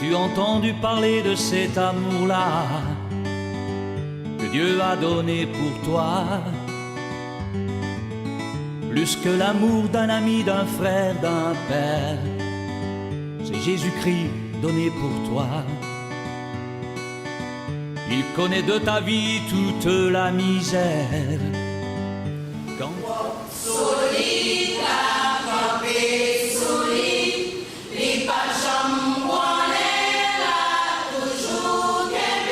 As-tu entendu parler de cet amour-là que Dieu a donné pour toi? Plus que l'amour d'un ami, d'un frère, d'un père, c'est Jésus-Christ donné pour toi. Il connaît de ta vie toute la misère. Quand solide, campé solide, les pas jamais là, toujours qu'aimer.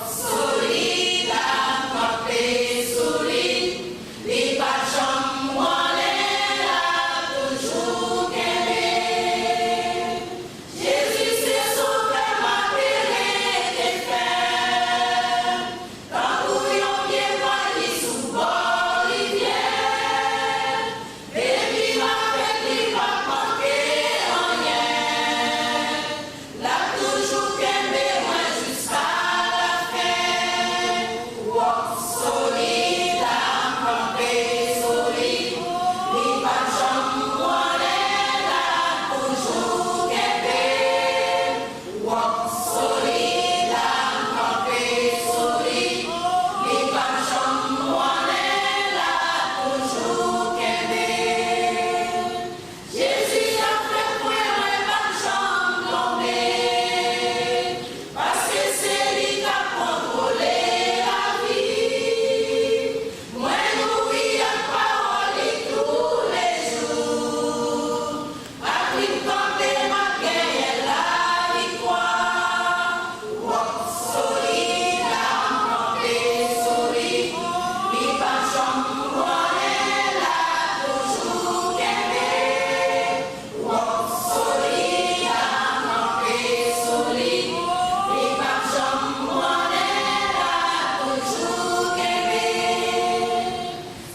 Solide, campé solide, les pas jamais là, toujours qu'aimer. Jésus c'est son père, ma pérée des fers. Quand bouillon bien mali sous bord rivière, et puis ma fête lui pas manquer rien. Là toujours qu'aimer moi jusqu'à la fin. Solide, campé solide, lui pas jamais là, toujours qu'aimer. Solide, campé solide, lui pas jamais là, toujours qu'aimer. Jésus a fait pour moi pas jamais tomber, parce que c'est lui qui a contrôlé la vie. Moi nourri à parole tous les jours, à lui camper ma gagné la victoire. Solide, campé solide, lui pas jamais là, toujours qu'aimer. Solide, campé solide, lui pas jamais là, toujours qu'aimer.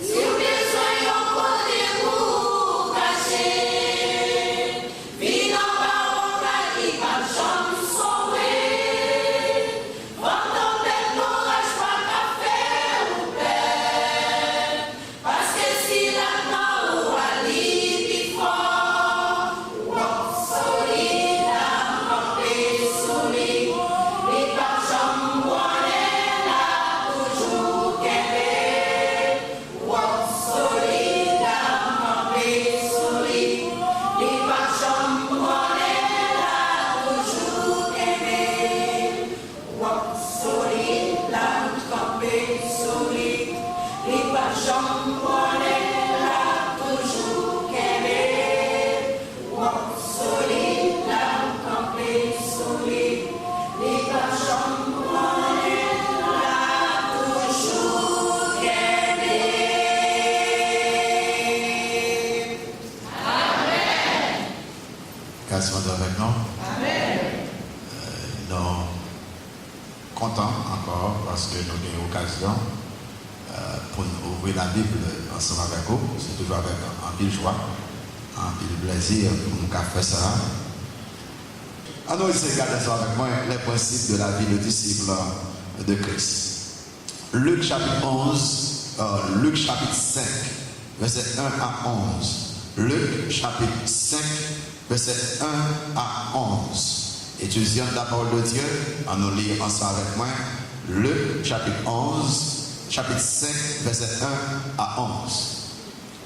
Si vous besoin d'un côté pour cacher, vie dans parole qui pas jamais sauver. Vendons bête l'orage pas qu'à faire ou perdre, parce que si la main ou à l'île fort. Solide, campé solide, les pas jamais là, toujours qu'aimer. Solide, campé solide, les pas jamais là, toujours qu'aimer. Solide, campé solide, les pas jamais là, toujours qu'aimer. Solide, campé solide, les pas jamais là, toujours qu'aimer. Qu'est-ce qu'on doit avec nous? Nous contents encore parce que nous avons l'occasion pour nous ouvrir la Bible ensemble avec vous. C'est toujours avec un pile joie, un pile plaisir pour nous faire ça. Alors, ici, regardez ça avec moi, les principes de la vie de disciple de Christ. Luc chapitre 5, verset 1 à 11. Luc chapitre 5, verset 1 à 11. Étudiant la parole de Dieu, on nous lit ensemble avec moi. Luc chapitre 5, verset 1 à 11.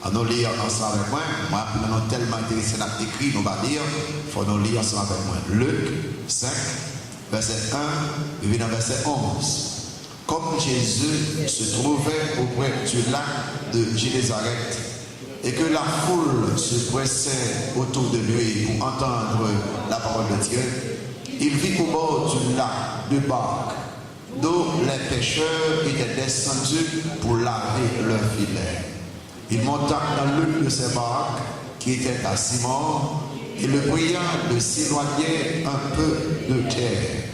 On nous lit ensemble avec moi. Moi, nous sommes tellement intéressés à écrire, nous allons lire. Il faut nous lire ensemble avec moi. Luc 5, verset 1, et verset 11. Comme Jésus se trouvait auprès du lac de Génézareth et que la foule se pressait autour de lui pour entendre la parole de Dieu, il vit au bord du lac deux barques d'où les pêcheurs étaient descendus pour laver leurs filets. Il monta dans l'une de ces barques qui était à Simon et le pria de s'éloigner un peu de terre.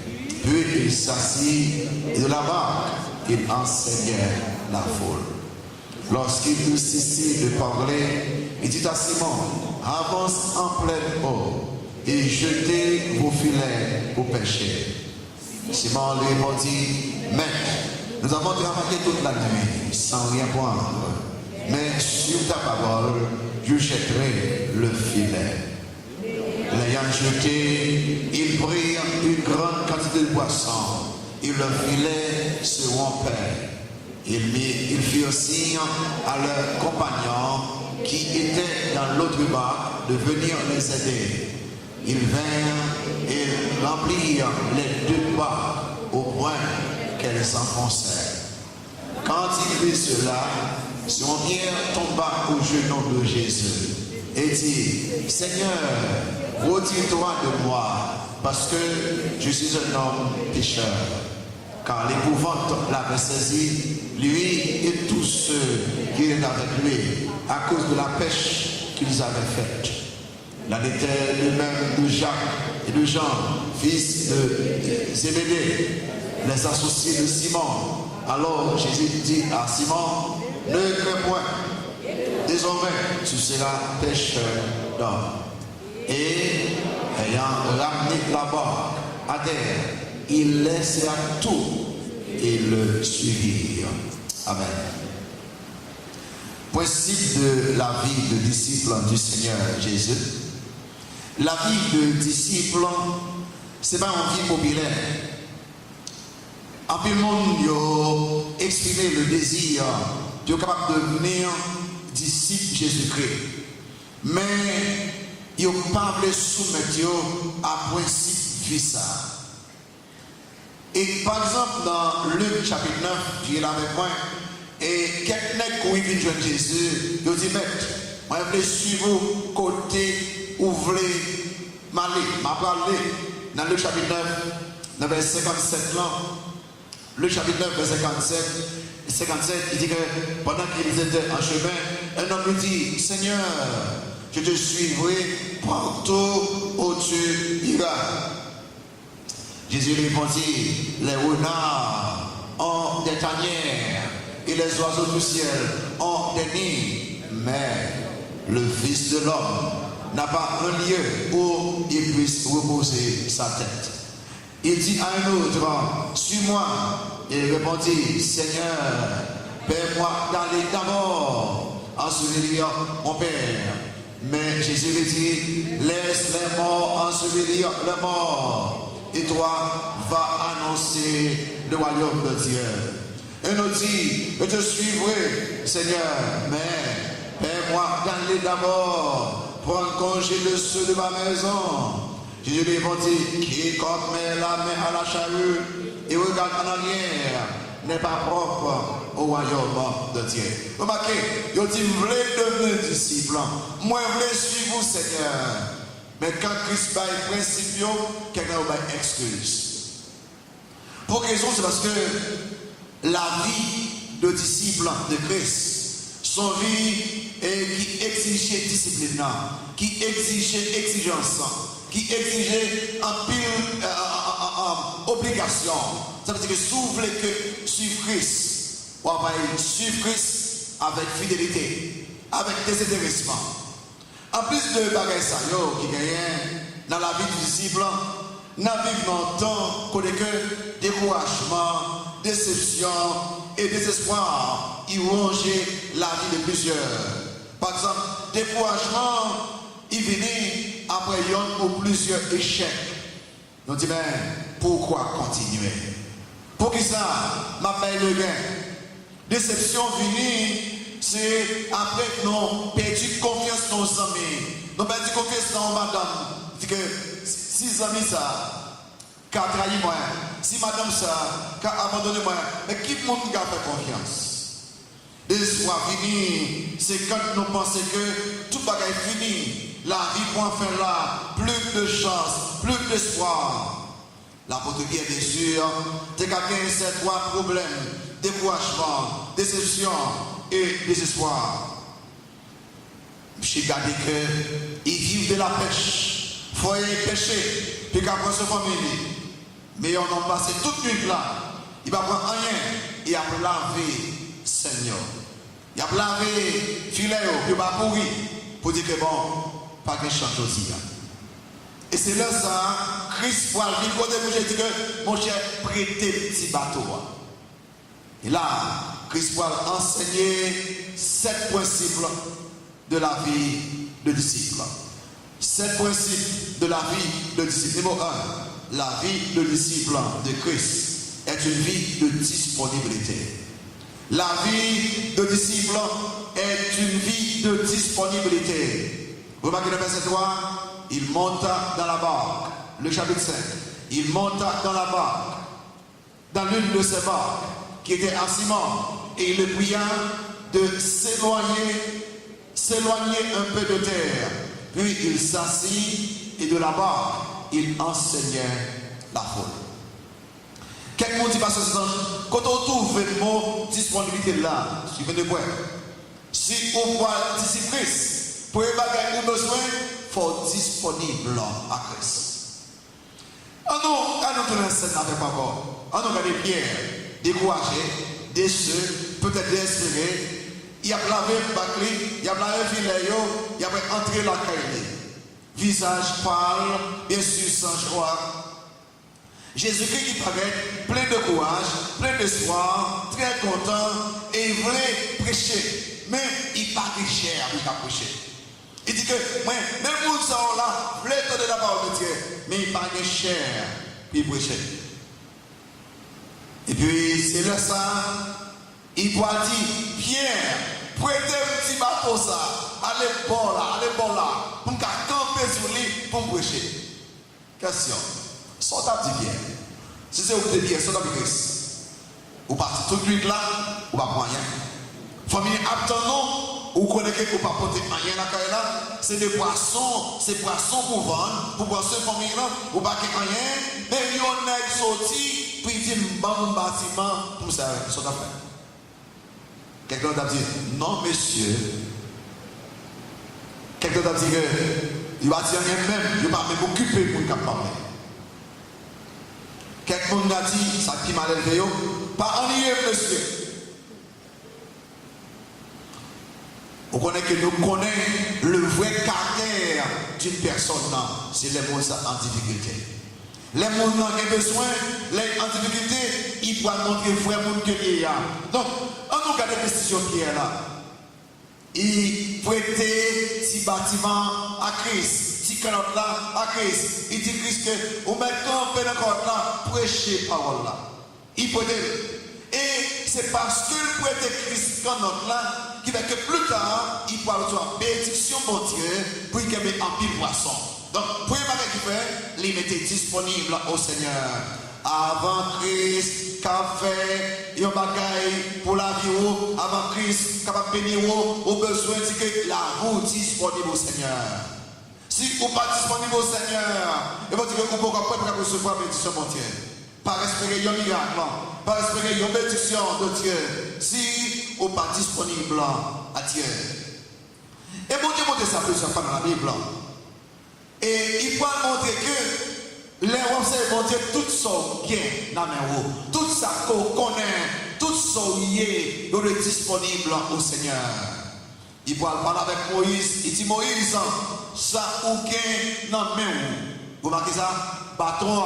Puis il s'assit et de la barque il enseignait la foule. Lorsqu'il eut cessé de parler, il dit à Simon, avance en pleine eau et jetez vos filets au pêcher. Simon lui répondit, Maître, nous avons travaillé toute la nuit sans rien prendre, mais sur ta parole, je jetterai le filet. L'ayant jeté, ils prirent une grande quantité de poissons. Ils le filaient se rompèrent. Ils firent signe à leurs compagnons qui étaient dans l'autre barque de venir les aider. Ils vinrent et remplirent les deux barques au point qu'elles s'enfoncèrent. Quand il vit cela, Simon-Pierre tomba aux genoux de Jésus et dit, Seigneur, retire-toi de moi, parce que je suis un homme pécheur. Car l'épouvante l'avait saisi, lui et tous ceux qui étaient avec lui, à cause de la pêche qu'ils avaient faite. Là était le même de Jacques et de Jean, fils de Zébédée, les associés de Simon. Alors Jésus dit à Simon, ne crains point, désormais tu seras pêcheur d'hommes. Et ayant ramené la barque à terre, ils laissèrent tout et le suivirent. Amen. Principe de la vie de disciple du Seigneur Jésus. La vie de disciple, ce n'est pas une vie populaire. En plus, le monde a exprimé le désir d'être capable de devenir disciple Jésus-Christ. Mais il n'a pas voulu soumettre à principe de vie ça. Et par exemple, dans Luc chapitre 9, qui est là avec moi, et quelqu'un qui vient de Jésus, il dit, maître, moi je veux suivre côté où vous voulez m'aller, m'a parlé. Dans Luc chapitre 9, dans verset 57 là, Luc chapitre 9, verset 57, il dit que pendant qu'ils étaient en chemin, un homme lui dit, Seigneur, je te suivrai partout où tu iras. Jésus répondit, les renards ont des tanières et les oiseaux du ciel ont des nids, mais le Fils de l'homme n'a pas un lieu où il puisse reposer sa tête. Il dit à un autre, suis-moi. Il répondit, Seigneur, paie-moi d'aller d'abord. Ensevelir mon Père. Mais Jésus lui dit, laisse les morts ensevelir les morts. Et toi, va annoncer le royaume de Dieu. Un autre dit, je te suivrai, Seigneur, mais paie-moi d'aller d'abord, prendre congé de ceux de ma maison. Jésus lui répondit, quiconque met la main à la charrue et regarde en arrière n'est pas propre au royaume de Dieu. Remarquez, il dit, vous voulez devenir disciple, moi je voulais suivre vous, Seigneur. Mais quand Christ va être principe, quelqu'un va excuse. Pour raison, c'est parce que la vie de disciple de Christ, son vie qui exigeait discipline, qui exigeait exigence, qui exigeait un pile obligation. Ça veut dire que si vous voulez que suivre Christ, on va suivre Christ avec fidélité, avec désintéressement. En plus de bagages qui gagnent dans la vie du disciple, nous vivons dans le temps où découragement, déception et désespoir y rongent la vie de plusieurs. Par exemple, découragement, il vient après un ou plusieurs échecs. Nous disons, pourquoi continuer? Pour qui ça m'a payé le gain? Déception vient. C'est après que nous avons perdu confiance dans nos amis. Nous avons perdu confiance dans madame. C'est que si les amis ça, qui a trahi moi, si madame ça, qui a abandonné moi, mais qui peut nous faire confiance? L'espoir fini, c'est quand nous pensons que tout bagaille est fini. La vie pour en faire là, plus de chance, plus d'espoir. L'apôtre Pierre, bien sûr, c'est qu'il y a ces trois problèmes: découragement, déception et désespoir. J'ai gardé qu'ils vivent de la pêche, foyer pêcher, puis qu'après se famille. Mais on a passé toute nuit là, il va prendre rien, il a lavé Seigneur. Il a lavé filet, puis il va pourrir, pour dire que bon, pas de chance aussi. Et c'est là ça, Christ pour le côté où j'ai dit que mon cher, prêtez le petit bateau. Et là, Christ va enseigner 7 principes de la vie de disciple. 7 principes de la vie de disciple. Numéro 1, la vie de disciple de Christ est une vie de disponibilité. La vie de disciple est une vie de disponibilité. Remarquez le verset 3, il monta dans la barque. Le chapitre 5, il monta dans la barque, dans l'une de ses barques, qui était à Simon, et il le pria de s'éloigner un peu de terre. Puis il s'assit et de la barque, il enseignait la foule. Quelqu'un dit, parce que quand on trouve le mot disponibilité là, je vais de quoi? Si on voit disciple Christ, pour les bagages ou besoin, il faut disponible à Christ. Ah non, tourner la scène avec papa. Ah non, regardez Pierre, découragé, déçu, peut-être désespéré. Il a lavé le bâclé, il a lavé le filet, il a entré la caille. Visage pâle, bien sûr sans joie. Jésus-Christ qui paraît plein de courage, plein d'espoir, très content, et il voulait prêcher. Mais il n'a pas de chair pour prêcher. Il dit que, même les gens là, voulaient donner la parole de Dieu, mais il n'a pas de chair pour prêcher. Et puis, c'est là ça, il doit dire, Pierre, prêtez un petit bateau ça, allez bon là, pour camper sur lui, pour prêcher. Question. Sortez à Pierre. Si c'est vous de Pierre, sortez à Christ. Vous partez tout de suite là, vous ne pouvez pas rien. Famille attendant, vous connaissez que vous ne pouvez pas porter rien là, c'est des poissons, c'est poissons pour vendre, pour poissons famille là, vous ne pouvez pas rien. Mais il y a un sorti, puis il dit, bon bâtiment, pour ça, sortez à faire. Quelqu'un t'a dit, non monsieur. Quelqu'un t'a dit que, il va dire rien même, il ne va pas même occuper pour ne parler. Quelqu'un m'a dit, ça qui m'a levé, pas ennuyer monsieur. Vous connaissez que nous connaissons le vrai caractère d'une personne, c'est les gens en difficulté. Les gens qui ont besoin, les en difficulté, ils doivent montrer le vrai monde que il y a. Donc, on nous regarde la question Pierre là. Il prêtait si bâtiment à Christ, si calotte là à Christ. Il dit Christ que vous mettez campé dans le là, prêcher parole là. Il prêtait. Et c'est parce que le prêtait Christ quand notre là, qui fait que plus tard, il pourra recevoir bénédiction mon Dieu pour qu'il ait un pile poisson. Donc, premier bagage qu'il fait, il était disponible au Seigneur. Avant Christ, café, il y a un bagage pour la vie, avant Christ, capable de bénir, au besoin de que la roue disponible au Seigneur. Si vous n'êtes pas disponible au Seigneur, il va dire que vous ne pouvez pas recevoir la bénédiction mon Dieu. Pas espérer un miracle, pas espérer une bénédiction de Dieu. Si vous n'êtes pas disponible à Dieu. Et mon Dieu montre ça plusieurs fois dans la Bible. Et il va montrer que les rois, mon Dieu, tout ça bien dans mes roues, tout ça qu'on connaît, tout ça est disponible au Seigneur. Il va parler avec Moïse, il dit Moïse, ça ou bien dans mes roues. Vous marquez ça? Bâton,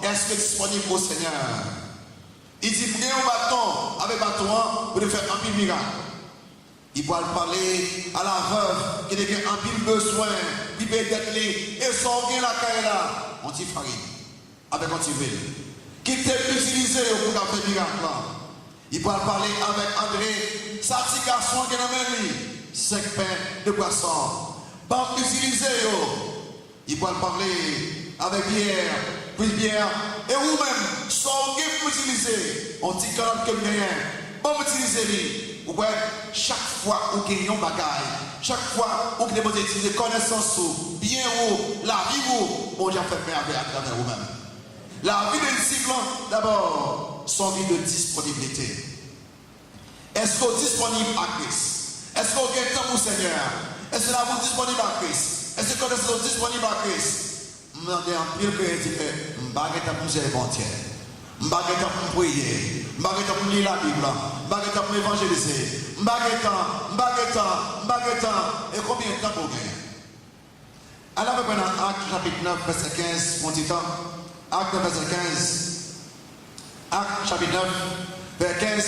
est-ce que disponible au Seigneur? Il dit, prenez un bâton, avec bâton, vous devez faire un pile miracle. Il va parler à la veuve qui a un pile besoin, qui peut être et son bien la caille là, on dit farine, avec un petit huile. Qui t'est utilisé pour faire miracle. Il va parler avec André, sa petite garçon qui est dans le même lit, 5 pains de poisson. Pas utilisé, il va parler avec Pierre, puis Pierre, et vous-même, sans pour utiliser, on dit que bien, bon utiliser lui. Vous voyez, chaque fois où vous gagnez un bagage, chaque fois où vous devez utiliser connaissance, bien ou la vie ou, bon Dieu fait merveille à travers vous-même. La vie de disciple, d'abord, son vie de disponibilité. Est-ce que vous êtes disponible à Christ? Est-ce que vous avez temps pour le Seigneur? Est-ce que vous êtes disponible à Christ? Est-ce que vous êtes disponible à Christ? Je me demande en pile que je dis que je ne vais pas faire bon Dieu. Je ne vais pas pour prier. Je ne vais pas pour lire la Bible. Je ne vais pas pour évangéliser. Je ne vais pas. Et combien de temps pour gagner? Alors, on va prendre Acte chapitre 9, verset 15, mon petit temps. Acte 9, verset 15. Acte chapitre 9, verset 15.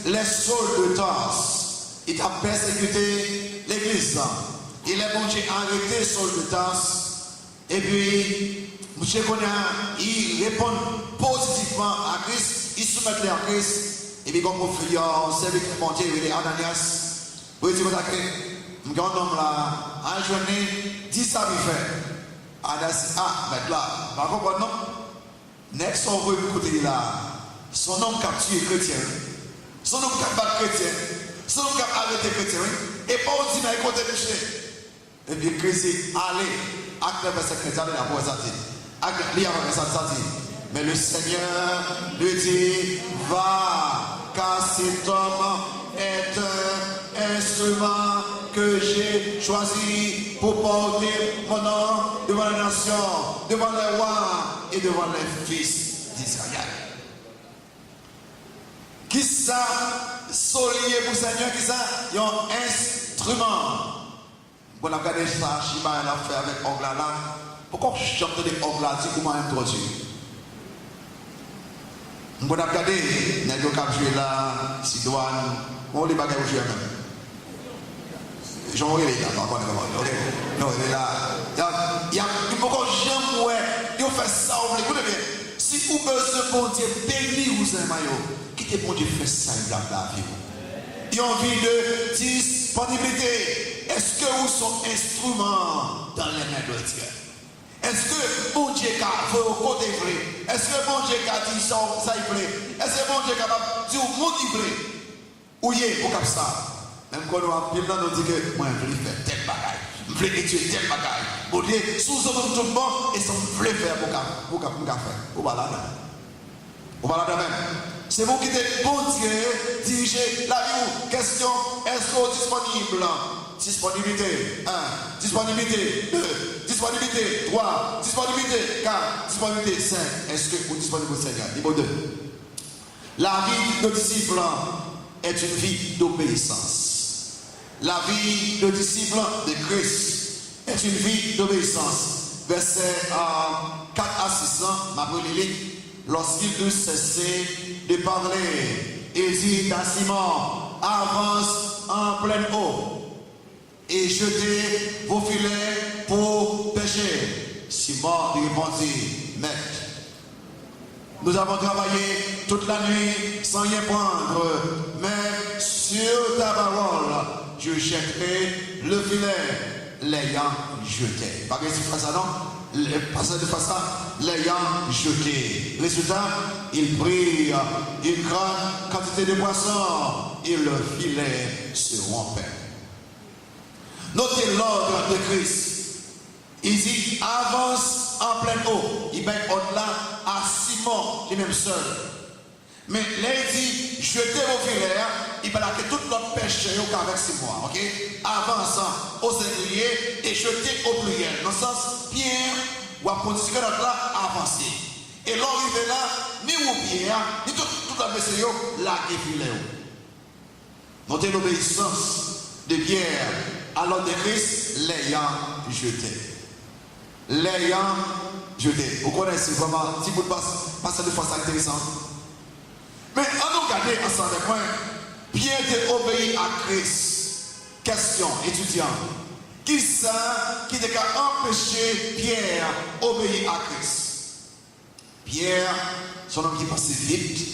Les Sauls de Tarse, ils ont persécuté l'église. Il est bon Dieu arrêté Saul de Tarse. Et puis, M. Konya, il répond positivement à Christ, il soumet les à Christ. Et puis, comme mon frère, service de mon Dieu, il est Ananias. Vous dites, je grand homme là, en journée, 10 ça lui fait. Ananias, mais là, par contre, non. Next, on veut écouter là. Son homme qui a tué chrétien. Son homme qui a battu chrétien. Son homme qui a arrêté chrétien. Et pas on dit, mais il compte péché. Et puis, Christ dit, allez, acte verset 13, allez la voix ça dit. Acte, lis avant verset ça dit. Mais le Seigneur lui dit, va, car cet homme est un instrument que j'ai choisi pour porter mon nom devant les nations, devant les rois et devant les fils d'Israël. Qui ça, solier pour Seigneur, qui ça, il y a un instrument. On a regardé ça, Shima elle a fait avec Ongla là. Pourquoi je chante des Ongla, tu comment introduire? On a regardé, n'a pas joué là, Sidoine, on les bagages jouer même. Jean-Marie est là, par contre, non, il est là. Il y a beaucoup de gens qui ont fait ça, écoutez bien. Si vous besoin de bon Dieu, béni vous un maillot, quittez bon Dieu, fait ça, il a la vie. Il y a envie de disponibilité. Est-ce que vous sont instruments dans les mains de Dieu? Est-ce que bon Dieu a fait au côté vrai? Est-ce que bon Dieu a dit ça, il plaît? Est-ce que bon Dieu a dit au monde il plaît? Ou y est pour comme ça? Même quand nous dit que moi je veux faire tel bagaille, je veux étudier tel bagaille. Bon Dieu, sous tout le monde, et ça je veux faire pour faire. Ou pas là. Ou pas là même. C'est vous qui êtes bon Dieu, dirigez la vie. Question, est-ce que disponible? Disponibilité 1, disponibilité 2, disponibilité 3, disponibilité 4, disponibilité 5. Est-ce que vous êtes disponible au Seigneur? Niveau 2. La vie de disciple est une vie d'obéissance. La vie de disciple de Christ est une vie d'obéissance. Verset 4 à 6 ans, ma brûlée, lorsqu'il eut cessé de parler, il dit à Simon, avance en pleine eau et jetez vos filets pour pêcher. Simon lui répondit, maître, nous avons travaillé toute la nuit sans rien prendre, mais sur ta parole, je jetterai le filet, l'ayant jeté. Pas que tu fasses ça, non? Le passage de face ça, l'ayant jeté. Résultat, il prit une grande quantité de poissons et le filet se rompait. Notez l'ordre de Christ. Il dit avance en pleine eau. Il met au-delà à Simon qui est même seul. Mais là il dit jetez vos filets. Il va que toute notre pêche avec Simon. Ok? Avançant au singulier et jetez au pluriel. Dans le sens, Pierre ou à condition que notre là avancer. Et l'arrivée là, ni au Pierre, ni toute la messagerie, là qui filet. Notez l'obéissance de Pierre à l'ordre de Christ, l'ayant jeté. L'ayant jeté. Vous connaissez vraiment, si vous passez de façon intéressante. Mais en nous regardant ensemble avec moi, Pierre était obéi à Christ. Question, étudiant. Qui ça qui a empêché Pierre d'obéir à Christ? Pierre, son homme qui pensait vite,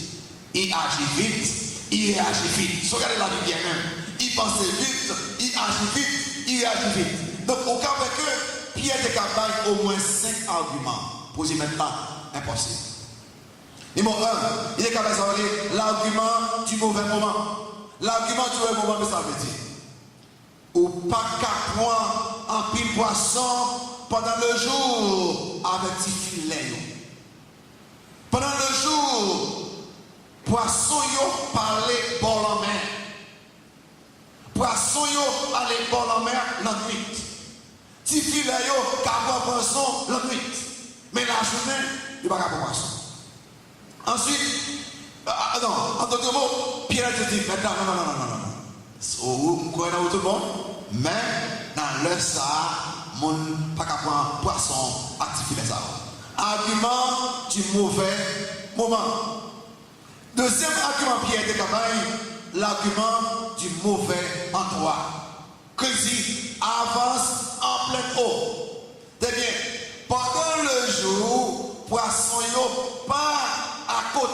il agit vite, il réagit vite. Si vous regardez la Bible même, il pensait vite, il agit vite, il réagit vite. Donc au cas que Pierre était capable au moins 5 arguments pour dire maintenant impossible. Numéro 1, il est capable de savoir l'argument du mauvais moment. L'argument du mauvais moment, mais ça veut dire ou pas qu'à point en pile poisson pendant le jour avec petit filet. Pendant le jour, poisson yo parlait bon la mer. Poisson yo allait bon la mer la nuit. Petit filet yo capable poisson la nuit. Mais la journée, il va capable poisson. Ensuite, non, en d'autres mots, Pierre te dit maintenant non. Vous croyez dans tout le monde, mais dans l'heure ça, mon pas capable poisson actif les arbres. Argument du mauvais moment. Deuxième argument, Pierre était capable, l'argument du mauvais endroit. Que dit avance en pleine eau. C'est bien,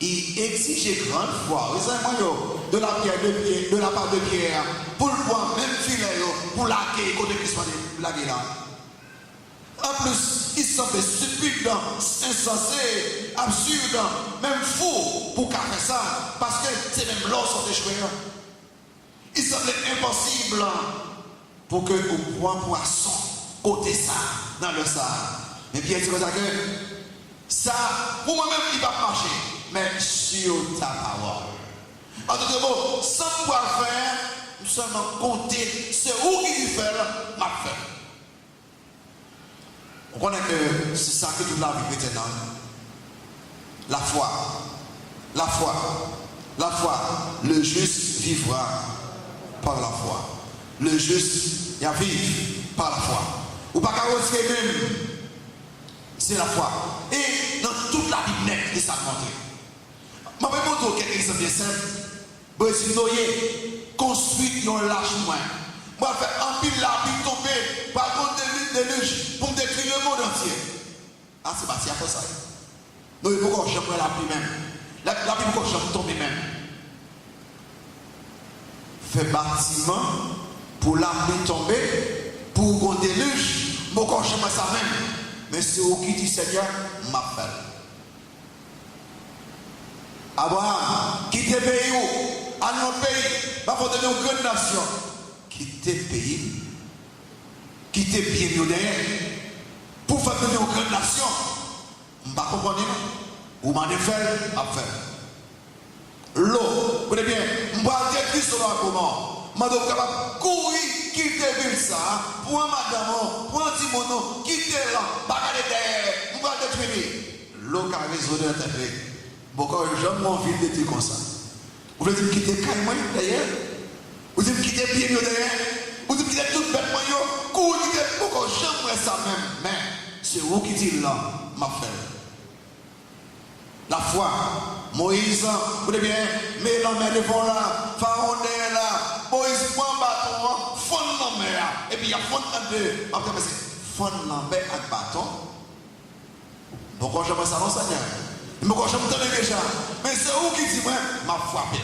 il exige grande foi. Vous savez, de la part de Pierre, pour le boire, même filet, pour laguer, côté qui soit lagué là. En plus, il semblait stupide, insensé, absurde, même fou pour faire ça, parce que c'est même l'or sont échoués. Il semblait impossible pour que au point poisson côté ça, dans le sable. Mais Pierre dit que ça, pour moi-même, il va marcher, mais sur ta parole. En d'autres mots, sans pouvoir faire, nous sommes compter, c'est où qui fait, m'a fait. On connaît que c'est ça que toute la vie chrétienne. La foi. La foi. La foi. Le juste vivra par la foi. Le juste, il vivre par la foi. Ou pas qu'à retirer même. C'est la foi. Et dans toute la Bible nette, il s'est montré. Je vais vous montrer quelques exemples bien simples. Brésil Noyer construit un large moins. Moi, je vais faire un pile la Bible tomber par contre des neiges pour me détruire le monde entier. Ah, c'est parti à faire ça. Nous, il faut qu'on change la pluie même. La Bible qu'on change tomber même. Fait bâtiment pour la pluie tomber, pour qu'on déluge, pour qu'on change ça même. Mais c'est où qui dit Seigneur, m'appelle. Abraham, quitte le pays où, à notre pays, va pour devenir une grande nation. Quitter le pays, quitter le bien millionnaire, pour faire devenir une grande nation. Je ne vais pas comprendre. Ou m'en faire, à faire. L'eau, vous voyez bien, je vais dire Christ sur le comment. Je vais capable courir, quitter ville ça, pour un madame, pour un petit mono, quitter là, bagarre derrière, je vais détruire. L'eau qui a résonné dans ta vie. Beaucoup de gens m'ont envie de dire comme ça. Vous voulez dire quitter Caïman derrière? Vous dites quitter bien derrière? Vous dites quitter toute bête moyen? Courir, quitter beaucoup de gens font ça même. Mais c'est vous qui dites là, ma frère. La foi, Moïse, vous voulez bien, mais la mer devant là, Pharaon est là, Moïse prend un bâton, fond la mer, et puis il y a fond en deux. Après, c'est fond la mer avec bâton. Pourquoi je me sens Seigneur? Je me suis déjà. Mais c'est où qui dit, moi, ma foi bien.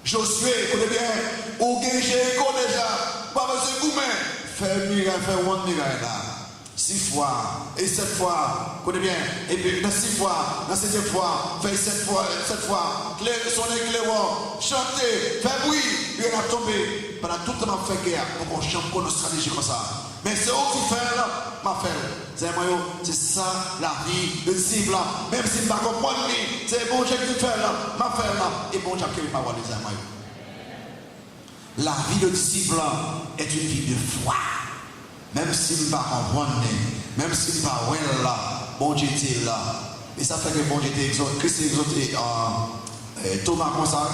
Josué, écoutez bien, ou Jéricho déjà, pas besoin de gourmet. Fais miracle, fais one miracle là. 6 fois, et 7 fois, écoutez bien, et puis dans 6 fois, dans 7e fois, fais 7 fois, sonner clairement, chanter, fais bruit, il a tombé. Pendant tout le temps, on fait guerre, pour qu'on chante pour nos stratégies comme ça. Mais c'est où qui fait là, ma frère. C'est ça la vie de disciple là. Même si je ne comprends pas, c'est bon Dieu qui fait là, ma frère là, et bon Dieu qui ne pas voir les amis. La vie de disciple là est une vie de foi. Même si je ne comprends pas, même si je ne comprends pas là, bon Dieu était là. Et ça fait que bon Dieu était exalté, Christ est exalté Thomas comme ça.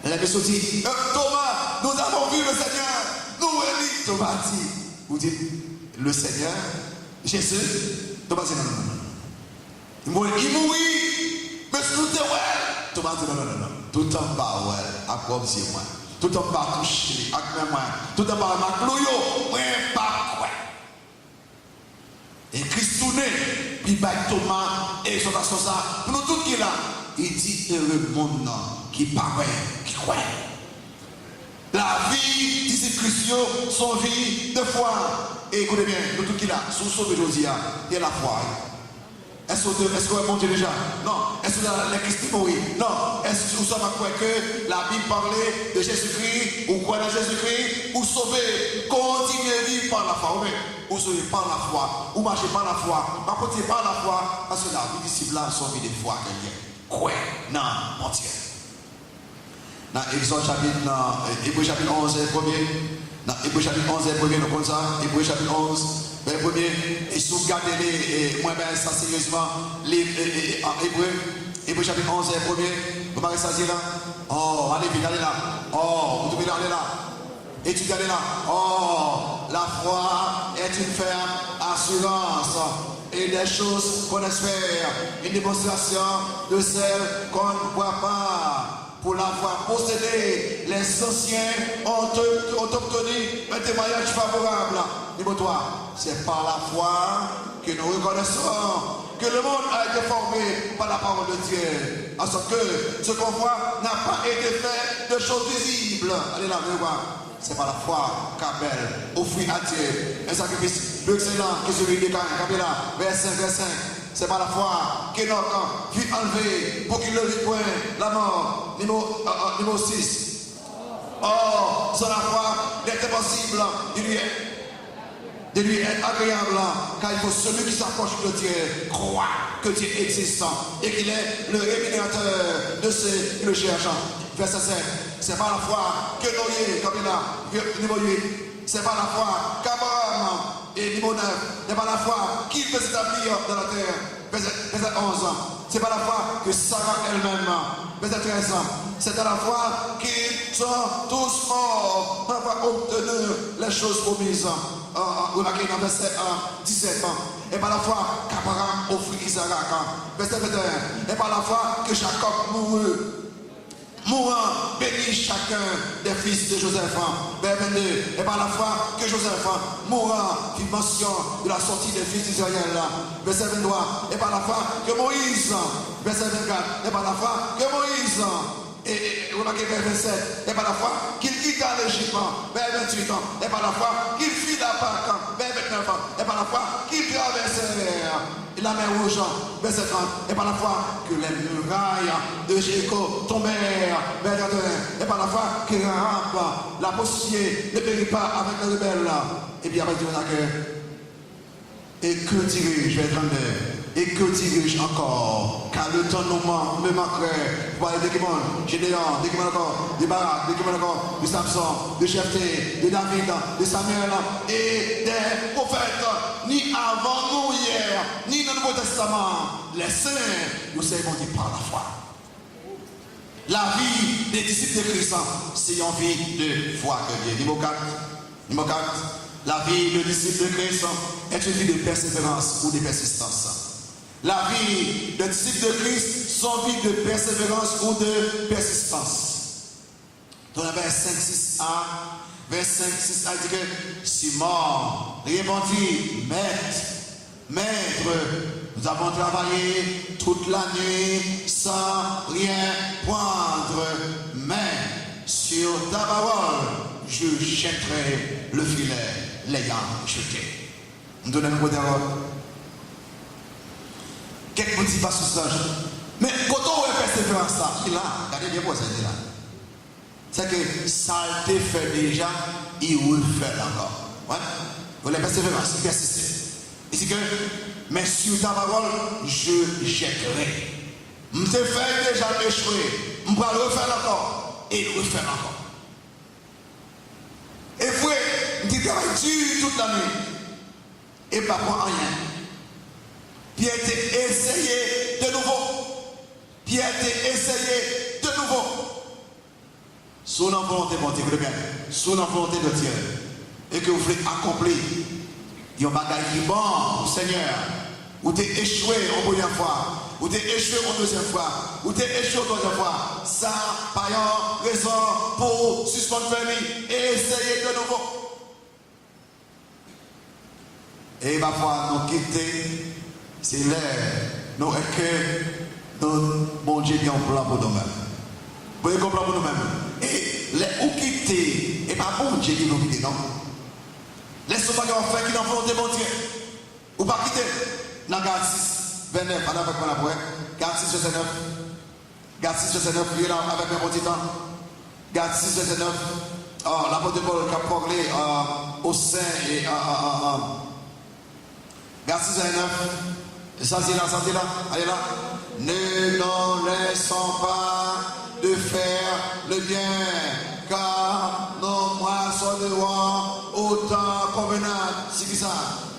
Elle avait sorti, Thomas, nous avons vu le Seigneur. Nous, Élie, Thomas dit. Vous dites, le Seigneur, Jésus, Thomas dit non. Il mourit, mais tout est ouais. Thomas dit non. Tout en bas, ouais, à quoi c'est moi. Tout en bas, touché, à moi. Tout en bas, ma clouio, ouais, pas quoi. Et Christ tourné, puis il bat Thomas, et son action ça, pour nous tous qui est là, il dit, le monde qui paraît, qui croit. La vie d'ici Christ, son vie de foi. Et écoutez bien, nous tous qui là, sous sauvé aujourd'hui, il y a la foi. Est-ce que bon Dieu déjà? Non. Est-ce que les Christ mourir? Non. Est-ce que vous savez quoi que la Bible parlait de Jésus-Christ, ou quoi de Jésus-Christ, ou sauver, continuer à vivre par la foi, ou sauver par la foi, ou marcher par la foi, ou continuer par la foi, parce que la vie disciple là, son vie de foi qu'elle y est. Quoi? Non, mon Dieu. Dans Exode chapitre, Hébreu chapitre 11, premier. Dans Hébreu chapitre 11, premier, nous comme ça. Hébreu chapitre 11, premier. Et si vous regardez, moi, ben, ça sérieusement, en Hébreu, Hébreu chapitre 11, premier. Vous m'avez ça là? Oh, allez vite, allez là. Oh, vous devez aller là. Étudiez là. Oh, la foi est une ferme assurance. Et des choses qu'on espère. Une démonstration de celles qu'on ne voit pas. Pour l'avoir possédé, les anciens ont obtenu un témoignage favorable. Dis-moi toi, c'est par la foi que nous reconnaissons que le monde a été formé par la parole de Dieu. En sorte que ce qu'on voit n'a pas été fait de choses visibles. Allez là, venez voir. C'est par la foi qu'Abel offrit à Dieu un sacrifice plus excellent que celui de Caïn. Capilla, verset 5. C'est par la foi qu'Enoch fut enlevé pour qu'il ne vit point la mort. Numéro 6. Or, sans la foi, il est impossible de lui être agréable, car il faut celui qui s'approche de Dieu croire que Dieu existe et qu'il est le rémunérateur de ceux qui le cherchent. Verset 7. C'est par la foi que Noé, comme il a, niveau 8, c'est par la foi qu'Abraham, et niveau 9, c'est par la foi qu'il peut s'établir dans la terre. Verset 11. C'est par la foi que Sarah elle-même, verset 13. C'est à la foi qu'ils sont tous morts pour avoir obtenu les choses promises. Remarquez dans verset 17. Et par la foi qu'Abraham offrit Isaac. Verset 21. Et par la foi que Jacob mourant, bénit chacun des fils de Joseph. Verset 22. Et par la foi que Joseph, mourant, fit mention de la sortie des fils d'Israël. Verset 23. Et par la foi que Moïse, verset 24. Et par la foi que Moïse, et remarquez verset 27, et par la foi qu'il quitta l'Égypte, vers 28 ans, et par la foi qu'il fit la Pâque, vers 29 ans, et par la foi qu'il traversait la mer Rouge, verset 30, et par la foi que les murailles de Jéricho tombèrent, vers 31, et par la foi que Rahab, la prostituée, ne périt pas avec les rebelles, et puis après Dieu n'a que, et que dirai-je, vers 32, et que dirai-je encore, car le temps me manquerait pour parler de Gédéon, de Gédéon encore, de Barak, de Gédéon encore, de Samson, de Jephthé, de David, de Samuel et des prophètes, ni avant nous hier, ni dans le Nouveau Testament, les saints, nous savons dit par la foi. La vie des disciples de Christ, c'est une vie de foi que Dieu. Numéro 4, la vie de disciples de Christ est une vie de persévérance ou de persistance. La vie de disciples de Christ sont vie de persévérance ou de persistance. Dans le verset 5-6a, verset 5-6a dit que Simon répondit, Maître, nous avons travaillé toute la nuit sans rien prendre, mais sur ta parole, je jetterai le filet, l'ayant jeté. Nous donnons une parole. Quelqu'un dit pas sous ça. Mais quand on est persévérance là, il a, regardez bien pour ça, il là. C'est que ça a été fait déjà, il will faire encore. Ouais? Vous la persévérance, il persiste. Il dit que, mais sur ta parole, je jetterai. Je t'ai fait déjà échouer. Je vais le refaire encore. Et le refaire encore. Et vous, il travaille dur toute la nuit. Et pas pour rien. Puis a été essayé de nouveau. Puis a été essayé de nouveau. Sous la volonté de Dieu, bien. Sous la volonté de Dieu. Et que vous voulez accomplir. Il y a un bagage qui est bon, Seigneur. Ou tu es échoué en première fois. Ou tu es échoué en deuxième fois. Ou tu es échoué en troisième fois. Ça, pas une raison pour suspendre famille et essayer de nouveau. Et parfois, nous quitter. C'est l'air, nous est que nous, bon Dieu, a un plan pour nous-mêmes. Vous voyez qu'on plan pour nous-mêmes. Et les ou quitter, et pas bon Dieu qui nous quitte, non? Laissez-nous pas faire qui n'en volonté bon Dieu. Ou pas quitter. Dans Galates 6, 29, allez avec moi après. Galates 6, 29. Galates 6, 29, priez là avec un petit temps. Galates 6, 29. L'apôtre Paul qui a parlé au sein et Galates 6, 29. Sentez là, allez là. Ne nous laissons pas de faire le bien, car nos moissonnerons autant convenable. C'est qui ça?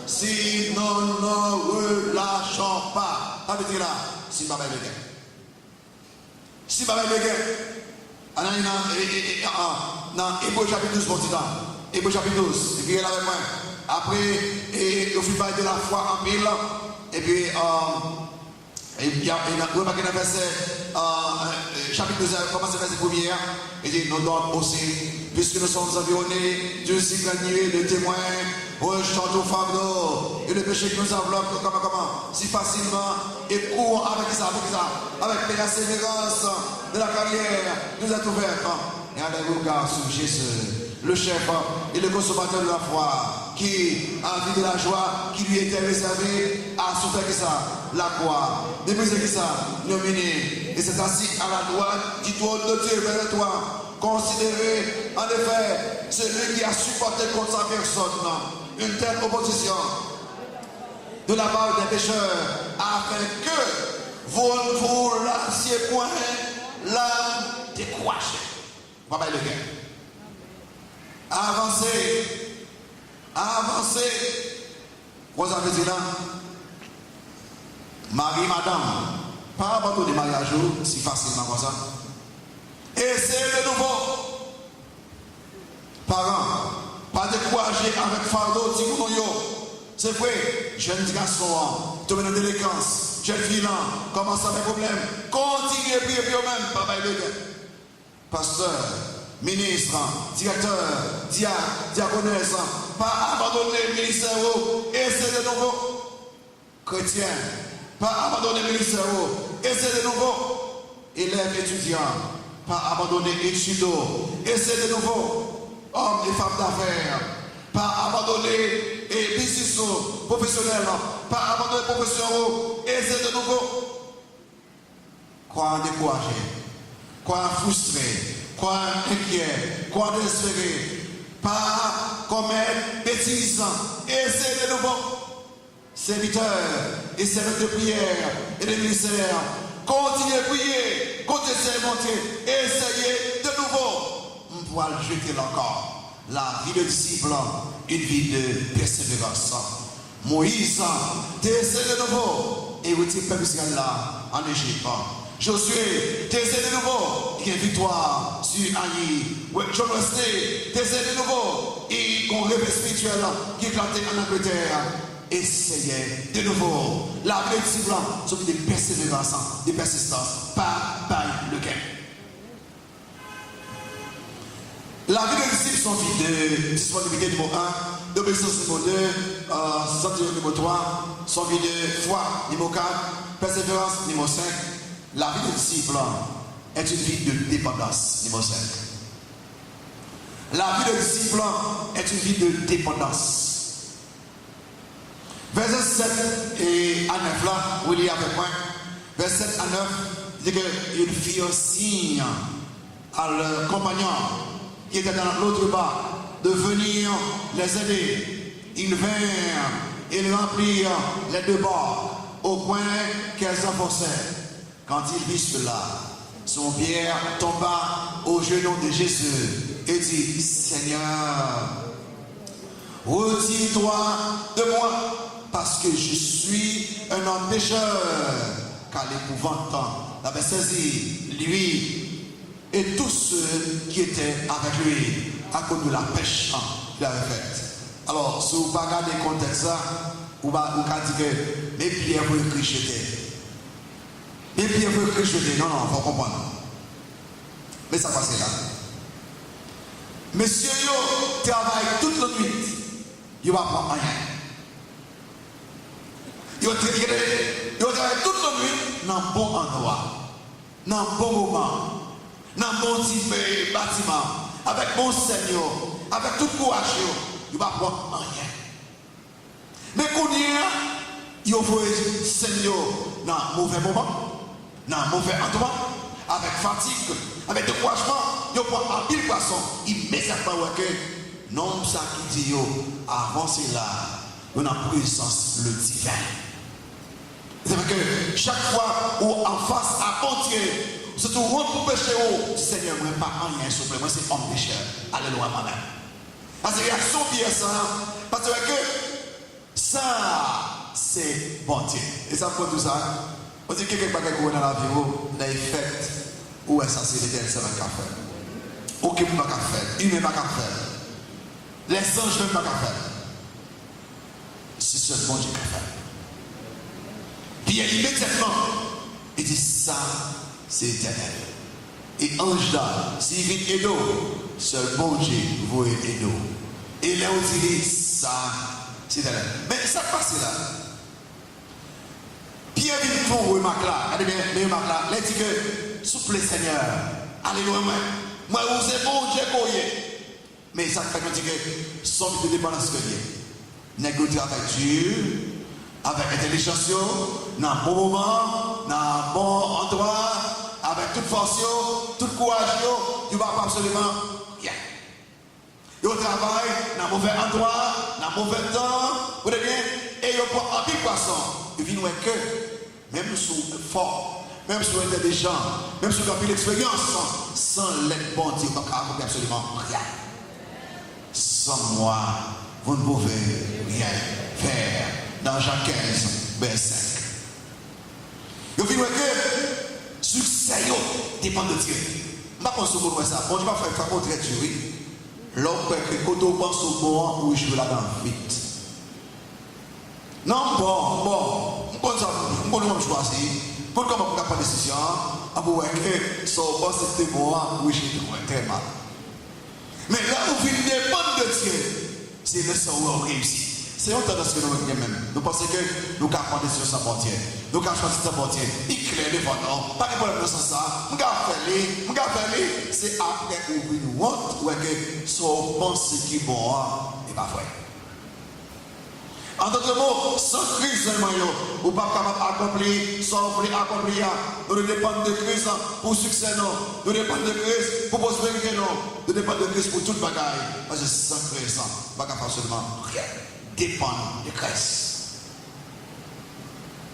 Si nous ne relâchons pas. Ça veut dire là, si pas le gain. Si pas le gain. Dans Hébreux chapitre 12, mon petit temps. Hébreux chapitre 12. Et puis là avec moi. Après, et au final de la foi en pile. Et puis, il y a remarqué dans le verset, chapitre 12, commence le verset 1er, il dit, nous donnons aussi, puisque nous sommes environnés d'une si grande nuée de témoins, rejetons tout fardeau et le péché qui nous enveloppe si facilement et court avec ça, avec persévérance de la carrière nous est ouverte. Et avec regard sur Jésus, le chef et le consommateur de la foi, qui a envie de la joie qui lui était réservée à souffrir que ça, la croix, déposer que ça, nominé, et c'est assis à la droite du trône de Dieu vers toi. Considérez en effet celui qui a supporté contre sa personne une telle opposition de la part des pécheurs, afin que vous ne vous lassiez point l'âme découragée. Papa le gars. Avancez. Vous avez dit là, Marie, madame, pas abandonner le mariage si facilement comme ça. Essayez de nouveau. Parents, pas décourager avec fardeau, si vous c'est vrai, jeune garçon, tu es dans délinquance, jeune fille, commence à faire problème. Continuez à prier pour vous-même, papa et le gars. Pasteur, ministre, directeur, diaconesse, pas abandonner le ministère, essayez de nouveau. Chrétien, pas abandonner le ministère, essayez de nouveau. Élèves, étudiants, pas abandonner études, essayez de nouveau. Hommes et femmes d'affaires, pas abandonner et business professionnels, pas abandonner profession, essayez de nouveau. Quoi décourager? Quoi frustré, quoi inquiet, quoi désespéré, pas commettre bêtises, essayez de nouveau. Serviteurs et serviteurs de prière et de ministère, continuez à prier, continuez à sermonter, essayez de nouveau. On pourra le jeter encore. La vie de disciple, une vie de persévérance. Moïse, essayez de nouveau et vous êtes peuple là en Égypte. Josué, t'essaies de nouveau, il y a une victoire sur Haï. John Wesley, t'essaies de nouveau, il y a un rêve spirituel qui est éclaté en Angleterre. Essayez de nouveau. La vie de disciple, c'est des persévérances, des persistances, pas le gain. La vie de disciple, sont vie de disponibilité numéro 1, d'obéissance numéro 2, sentiment numéro 3, son vie de foi numéro 4, persévérance numéro 5. La vie de disciple est une vie de dépendance, numéro 5. La vie de disciple est une vie de dépendance. Verset 7 et à 9 là, vous lisez avec moi. Verset 7 à 9, dit qu'ils firent signe à leurs compagnons qui étaient dans l'autre bas de venir les aider. Ils vinrent et ils remplirent les deux bords au point qu'elles enfonçaient. Quand il vit cela, son Pierre tomba aux genoux de Jésus et dit, Seigneur, retire-toi de moi, parce que je suis un homme pécheur. Car l'épouvante l'avait saisi, lui et tous ceux qui étaient avec lui, à cause de la pêche qu'il avait faite. Alors, si vous regardez le contexte, vous allez dire que mes pierres vont écrire jeter. Et puis il veut que je dise, non, il faut comprendre. Mais ça passe là. Monsieur, yo travaille toute la nuit. Il va prendre rien. Il travaille toute la nuit dans un bon endroit, dans un bon moment, dans un bon type bâtiment, avec bon Seigneur, avec tout courage. Il va prendre rien. Mais quand il faut Seigneur dans un mauvais moment. Dans un mauvais endroit, avec fatigue, avec découragement, il prend un pile poisson, immédiatement, non, ça qui dit, avancez là, on a présence le divin. C'est-à-dire que chaque fois où en face à entier, se trouve pour pécher, Seigneur, moi, pas rien souple, moi, c'est homme pécheur, allez loin moi-même. Parce que réaction bien ça, parce que ça, c'est bon Dieu. Et ça pour tout ça. On dit que quelqu'un qui est dans la vie, dans les fêtes, où est ça, c'est l'éternel, c'est un café. Aucun ne peut pas faire. Il ne peut pas faire. Les anges ne peuvent pas faire. C'est seulement Dieu qui fait. Puis immédiatement, il dit ça, c'est éternel. Et ange là, s'il vient aider, seul bon Dieu vous aider. Et là, on dit ça, C'est là. Mais ça passe là. Pierre vient pour remarque là. Allez bien, les remarques là. Il dit que, souple Seigneur, allez loin, moi, vous êtes bon, Dieu, mais ça fait que son but de dépendance que Dieu. Négocier avec Dieu, avec intelligence, dans un bon moment, dans un bon endroit, avec toute force, tout courage, tu ne vas pas absolument rien. Au travail, dans un mauvais endroit, dans un mauvais temps, vous voyez bien, et il prend un petit poisson. Il vient que, même sous fort, même sous intelligent, même sous l'expérience, sans l'aide bon Dieu, on ne peut absolument rien. Sans moi, vous ne pouvez rien faire. Dans Jean 15, verset 5. Vous voyez que succès dépend de Dieu. Je ne sais pas si vous ça. Bon, je ne vais pas faire contre Dieu. L'homme que quand on pense au moment où je vais là-dedans vite. Non, bon, je vais choisir. Pour comment on prendre des décisions, on va voir que son boss c'était moi où je vais très mal. Mais là où il dépend de Dieu, c'est le sang où on réussit. C'est une tendance que nous avons même. Nous pensons que nous pouvons prendre des décisions sans bon Dieu. Nous pouvons choisir sans bon Dieu. Il crée les vendants. Pas de problème dans ça. Nous pouvons faire les. C'est après où nous honte ou que son pense qui est bon n'est pas vrai. En d'autres mots, sans crise, vous ne pouvez pas accomplir, sans vous accomplir. Nous dépendons de crise pour succès, nous dépendons de crise pour prospérité, nous dépendons de crise pour toute bagaille. Parce que sans crise, vous ne pouvez pas faire seulement rien. Dépendre de crise.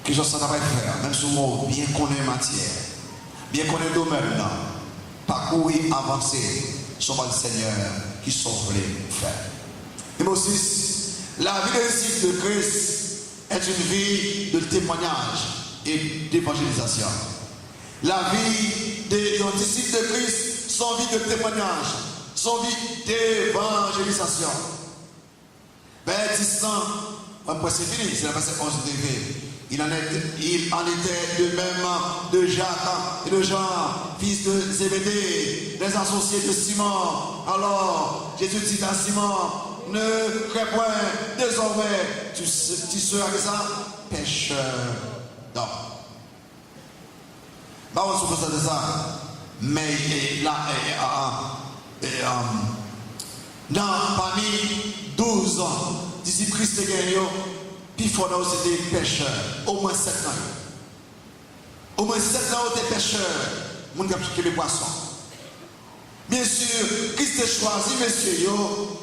Que je sais pas faire, même si vous bien connaît matière, bien connaît le domaine, parcourir, avancer, sur le Seigneur qui sauve les faire. Numéro 6. La vie de disciple de Christ est une vie de témoignage et d'évangélisation. La vie des disciples de Christ, son vie de témoignage, son vie d'évangélisation. Vers 10 ans, après c'est fini, c'est la verset 11 TV. Il en était de même de Jacques et de Jean, fils de Zébédée, les associés de Simon. Alors, Jésus dit à Simon, ne crains point, désormais, tu seras que ça, pécheur d'hommes. Bah, on se pose de ça. Mais parmi 12 disciples Christ et Gagnot, puis il faut aussi des pécheurs, au moins 7 ans. Au moins 7 ans, des pécheurs, mon gars, qui les poissons. Bien sûr, Christ a choisi, messieurs,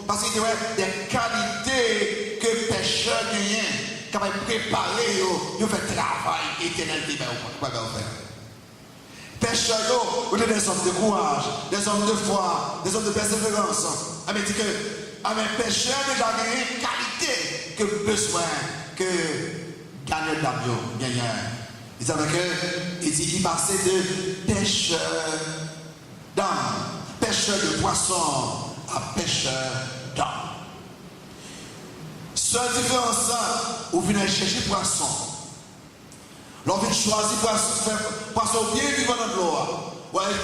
parce qu'il y a des qualités que pécheurs gagnent, qui va préparer, ils fait travail éternel qui va faire. Pécheurs, vous êtes des hommes de courage, des hommes de foi, des hommes de persévérance. Mais dit que, mais pécheurs déjà gagné une qualité que besoin que gagnent d'Abio, gagnent. Il savait que, il dit, il passait de pécheurs d'âme, pêcheur de poissons à pêcheur d'âme. Seule différence, vous venez chercher poisson. Lorsque vous choisissez poisson bien vivant dans l'eau, vous allez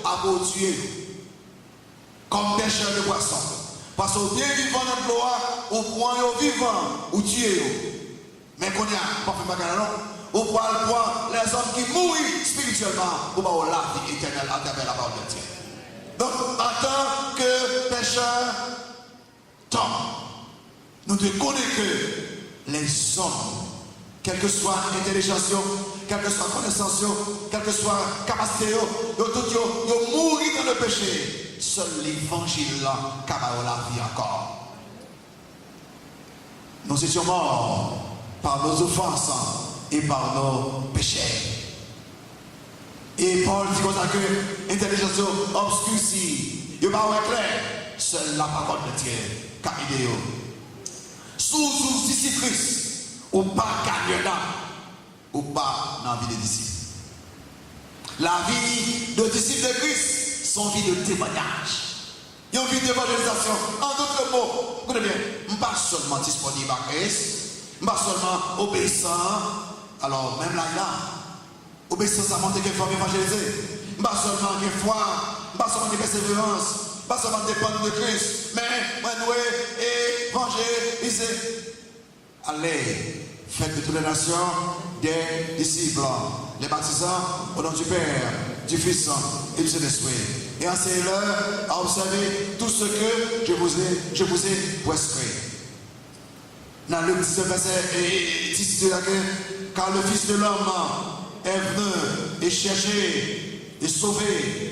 à Dieu comme pêcheur de poissons. Poisson bien vivant dans l'eau, vous prenez vivant ou tuez. Mais qu'on y a, pas fait bagarre, non? Vous prenez les hommes qui mourent spirituellement pour avoir la vie éternelle à travers la parole de Dieu. Donc, en tant que pécheur d'hommes, nous devons connaître que les hommes, quelle que soit l'intelligence, quelle que soit la connaissance, quelle que soit la capacité, ils mourent dans le péché. Seul l'évangile là, qui a la vie encore. Nous étions morts par nos offenses et par nos péchés. Et Paul dit comme ça que l'intelligence obscurcie, il n'y a pas clair, seule la parole de Dieu, car il est sous disciples, ou pas gagnant, ou pas dans la vie des disciples. La vie de disciples de Christ, son vie de témoignage. Il y a une vie d'évangélisation. En d'autres mots, vous bien, je ne suis pas seulement disponible à Christ, je ne suis pas seulement obéissant, alors même là, obéissance à monter qu'il faut évangéliser. Pas seulement qu'il foi, pas seulement qu'il persévérance, pas seulement dépendre de Christ, mais moi, et évangéliser. Allez, faites de toutes les nations des disciples, les baptisant au nom du Père, du Fils et du Saint-Esprit. Et enseignez-leur à observer tout ce que je vous ai prescrit. Dans le 19 verset 10, car le Fils de l'homme est venu et chercher et sauver.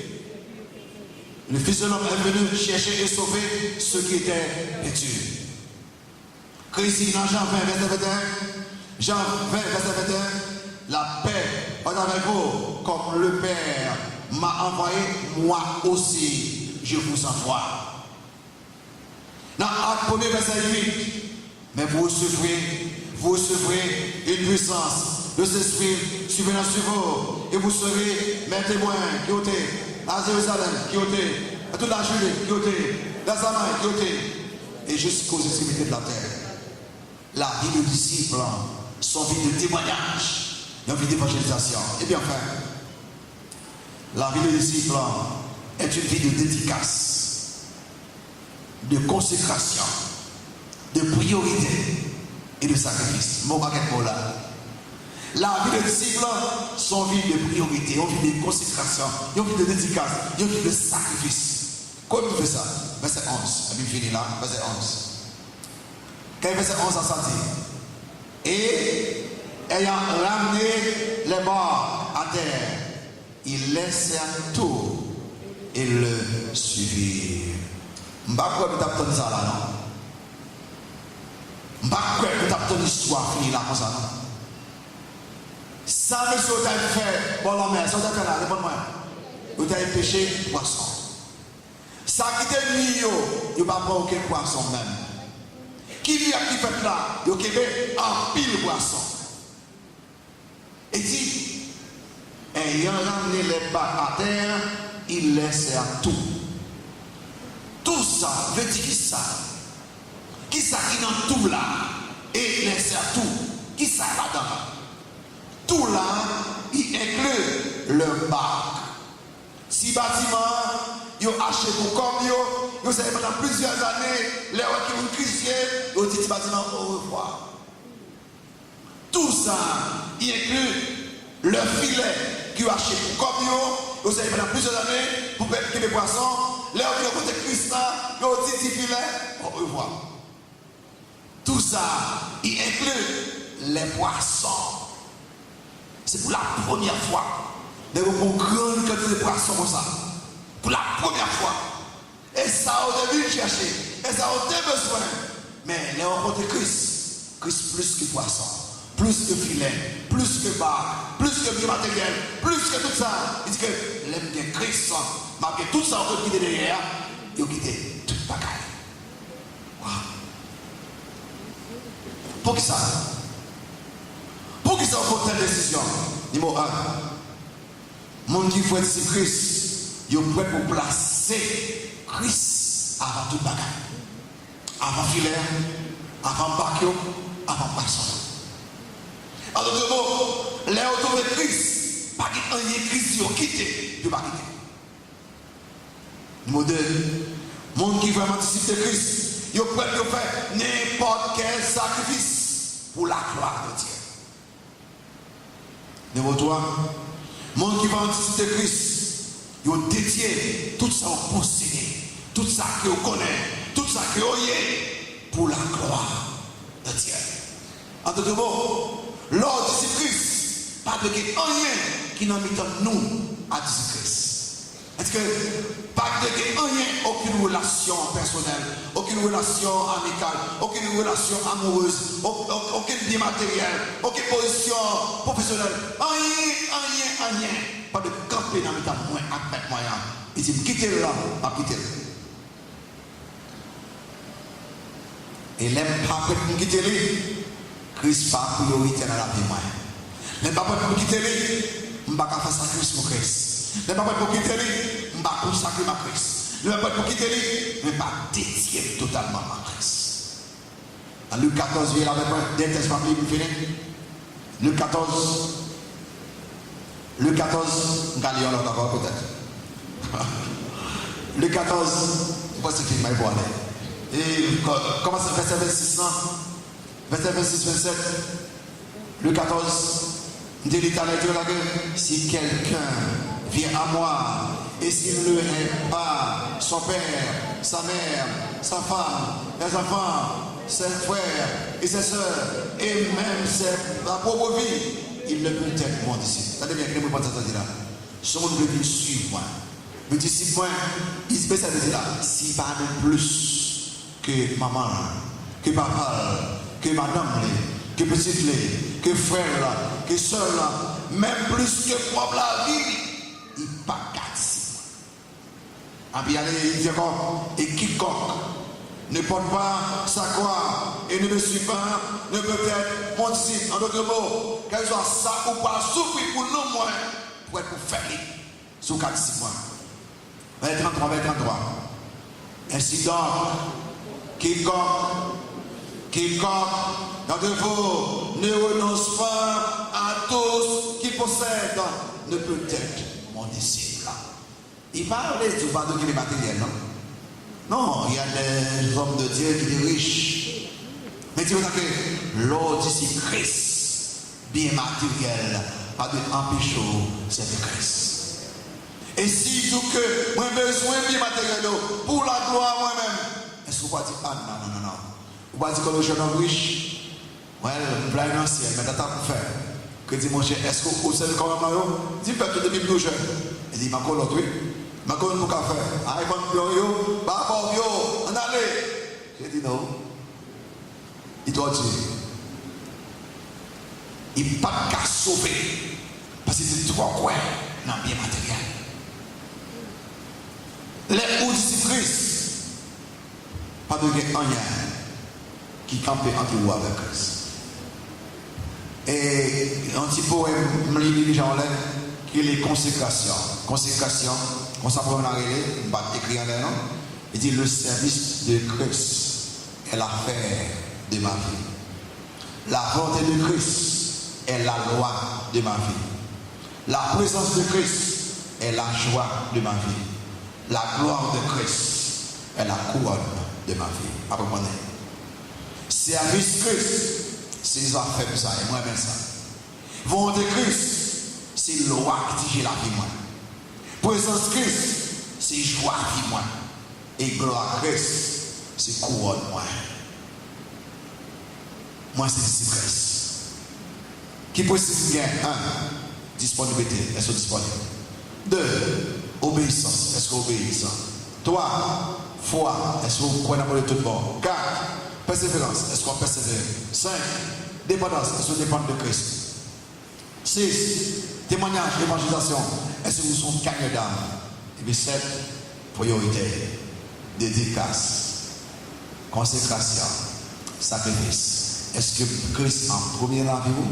Le Fils de l'homme est venu chercher et sauver ceux qui étaient perdus. Christ, dans Jean 20, verset 21, Jean 20, verset 21, la paix est avec vous, comme le Père m'a envoyé, moi aussi, je vous envoie. Dans Acte 1er, verset 8, mais vous recevrez une puissance de cet esprit survenant sur vous, et vous serez mes témoins qui ont été à Jérusalem, qui ont été à toute la Judée, qui ont été dans Samarie, qui ont été et jusqu'aux extrémités de la terre. La vie de disciples, son vie de témoignage, une vie d'évangélisation. Et bien enfin, la vie de disciples est une vie de dédicace, de consécration, de priorité et de sacrifice. Mon baguette mot là. La vie de disciples, son vie de priorité, une vie de consécration, une vie de dédicace, une vie de sacrifice. Comment on fait ça? Verset 11. Et puis fini là, verset 11. Quand verset 11 a sorti. Et ayant ramené les morts à terre, ils laissèrent tout et le suivirent. Je ne sais pas pourquoi vous avez ça là, non? Je ne sais pas pourquoi vous avez l'histoire finie là comme ça, non? Ça, monsieur, vous avez fait, bon, la mer, ça, vous avez fait là, réponds-moi. Vous avez pêché poisson. Ça qui était nuit, vous n'avez pas aucun poisson même. Qui vient qui fait là, vous avez un pile poisson. Et dit, ayant ramené les bas à terre, ils laissèrent tout. Tout ça, veut dire qui ça? Qui ça qui dans tout là? Et laissèrent tout. Qui ça là-dedans? Tout là, il inclut le bac. Si bâtiment, ils ont acheté pour comme ils savent pendant plusieurs années, les gens qui ont chrétien, ils ont dit bâtiment au revoir. Tout ça, il inclut le filet qu'ils ont acheté pour comme ils savent pendant plusieurs années, pour pêcher les poissons, les gens qui ont côté Christ, ils ont dit filet au revoir. Tout ça, il inclut les poissons. C'est pour la première fois. Nous avons une grande quantité de poissons comme ça. Pour la première fois. Et ça, on a dû chercher. Et ça, on a besoin. Mais les rencontres Christ. Christ plus que poisson. Plus que filet. Plus que bar. Plus que matériel. Plus que tout ça. Il dit que l'aime bien Christ. Malgré tout ça, on peut quitter derrière. Il a quitté toute bagaille. Wow. Pour qui ça? Pour qui ça on prend telle décision? Numéro 1. Monde qui faut être si Christ, il est prêt pour placer Christ avant toute bagaille. Avant filet, avant barquio, avant poisson. En d'autres mots, les autour de Christ, pas qu'il y ait Christ, ils ont quitté, ils ne pas quitter. Numéro 2. Monde qui veut anticiper Christ, il est prêt pour faire n'importe quel sacrifice pour la gloire de Dieu. Numéro 3, monde qui va anticiper Christ, il a dédié tout ça au possédé, tout ça qu'il connaît, tout ça qu'il a pour la gloire de Dieu. En d'autres mots, l'ordre de Christ, pas de rien qui n'a mis nous à Christ. Est-ce que pas de rien, aucune relation personnelle, aucune relation amicale, aucune relation amoureuse, aucun bien matériel, aucune position professionnelle, rien, pas de camper dans l'état moins avec moyen. Il dit quittez-le là, pas quitter-le. Et l'aime pas pour quitter-le, Christ pas priorité dans la vie moyen. L'aime pas pour quitter-le, on va faire sacrifice pour Christ. Ne pas pour quitter lui, je ne vais pas consacrer ma Christ. Ne pas pour quitter lui, je ne vais pas dédier totalement ma Christ. En Luc 14, il y a avec moi, des textes papiers pour finir. Luc 14, Galion là d'abord peut-être. Luc 14, je pense que c'est film, il faut aller. Et comment ça, verset 26, verset 26, 27, le 14, dit l'Éternel Dieu là que si quelqu'un vient à moi et s'il ne hait pas son père, sa mère, sa femme, ses enfants, ses frères et ses soeurs, et même sa propre vie, il ne peut être mon disciple. Ça devient que nous pensons là. Son monde veut suivre moi. Le disciple, moi, il se ça veut dire là, s'il parle plus que maman, que papa, que madame, que petite, que frère, là, que soeur, là, même plus que propre la vie, il n'est pas qu'à disciple. Et puis il dit encore, et quiconque ne porte pas sa croix et ne me suit pas, ne peut être mon disciple. En d'autres mots, qu'elle soit ça ou pas, souffrir pour nous, moi, pour être pour faire sous 4 disciples. Verset 33, verset 33. Ainsi donc, quiconque d'entre vous ne renonce pas à tous qui possèdent, ne peut être mon disciple. Il parle du fardeau qui est matériel, non? Non, il y a des hommes de Dieu qui sont riches. Mais tu vois que l'autre ici, Christ, bien matériel, pas de empêcher, c'est de Christ. Et si tout que moi besoin de bien matériel pour la gloire moi-même, est-ce que vous pouvez dire, ah non. Vous pouvez dire que le jeune homme riche, ouais, le plein dans le ciel, mais t'as pour faire. Que dit mon cher, est-ce que vous savez comment là? Dis pas que depuis plus jeune. Il dit, ma colotte, oui. Ma colotte, pour faire. Ah, il va me dire, bah, bon, on allez. J'ai dit non. Il doit dire. Il n'est pas qu'à sauver. Parce que c'est trop quoi dans le bien matériel. Les hauts disciples, pas de rien qui campait entre vous avec Christ. Et un petit poème, je lis déjà en l'air, qui est les consécrations. Consécration, on s'en prend en réalité, on va écrire en l'air, non? Il dit le service de Christ est l'affaire de ma vie. La volonté de Christ est la loi de ma vie. La présence de Christ est la joie de ma vie. La gloire de Christ est la couronne de ma vie. Apprenez. Service Christ, c'est les affaires de ça, et moi-même ça. Volonté Christ, c'est loi qui dit la vie moi. Présence Christ, c'est joie qui moi. Et gloire Christ, c'est couronne moi. Moi, c'est disciple Christ. Qui possible gain? 1. Disponibilité. Est-ce que disponible? 2. Obéissance. Est-ce que obéissant? 3. Foi. Est-ce que vous croyez dans le tout bon? 4. Persévérance. Est-ce qu'on persévère? 5. Dépendance. Est-ce que vous dépendez de Christ? 6. Témoignage, évangélisation. Est-ce que vous sont gagnants d'âme? Et puis 7. Priorité. Dédicace. Consécration. Sacrifice. Est-ce que Christ en premier dans vous?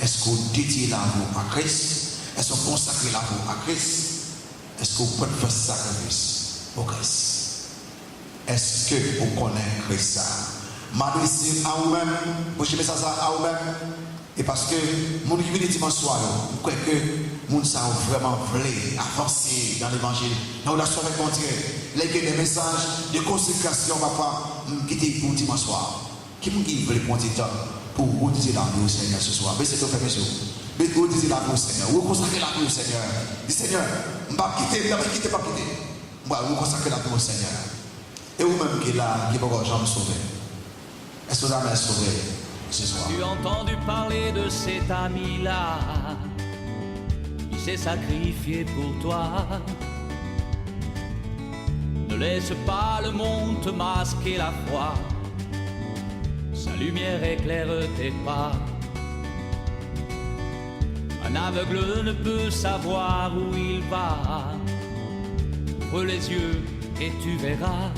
Est-ce que vous dédiez la vous à Christ? Est-ce que vous consacrez la vous à Christ? Est-ce que vous pouvez faire sacrifice au Christ? Est-ce que vous connaissez Christ? M'adressez à vous-même, vous cherchez ça à vous-même. Et parce que mon qui vient dimanche soir, vous croyez que mon ça vraiment voulu avancer dans l'évangile, dans la relation avec mon Dieu, léguer des messages de consécration, papa, quitter pour dimanche soir. Qui veut prendre du temps pour vous dire la vie au Seigneur ce soir? Baissez vos fermes yeux. Vous dites la vie au Seigneur. Vous consacrez la vie au Seigneur. Dites Seigneur, je ne vais pas quitter, pas quitter. Vous consacrez la vie au Seigneur. Et vous-même qui est là, qui peut encore jamais sauver. Est-ce que vous avez sauvé ce soir? Tu as entendu parler de cet ami-là qui s'est sacrifié pour toi. Ne laisse pas le monde te masquer la foi. Sa lumière éclaire tes pas. Un aveugle ne peut savoir où il va. Ouvre les yeux et tu verras.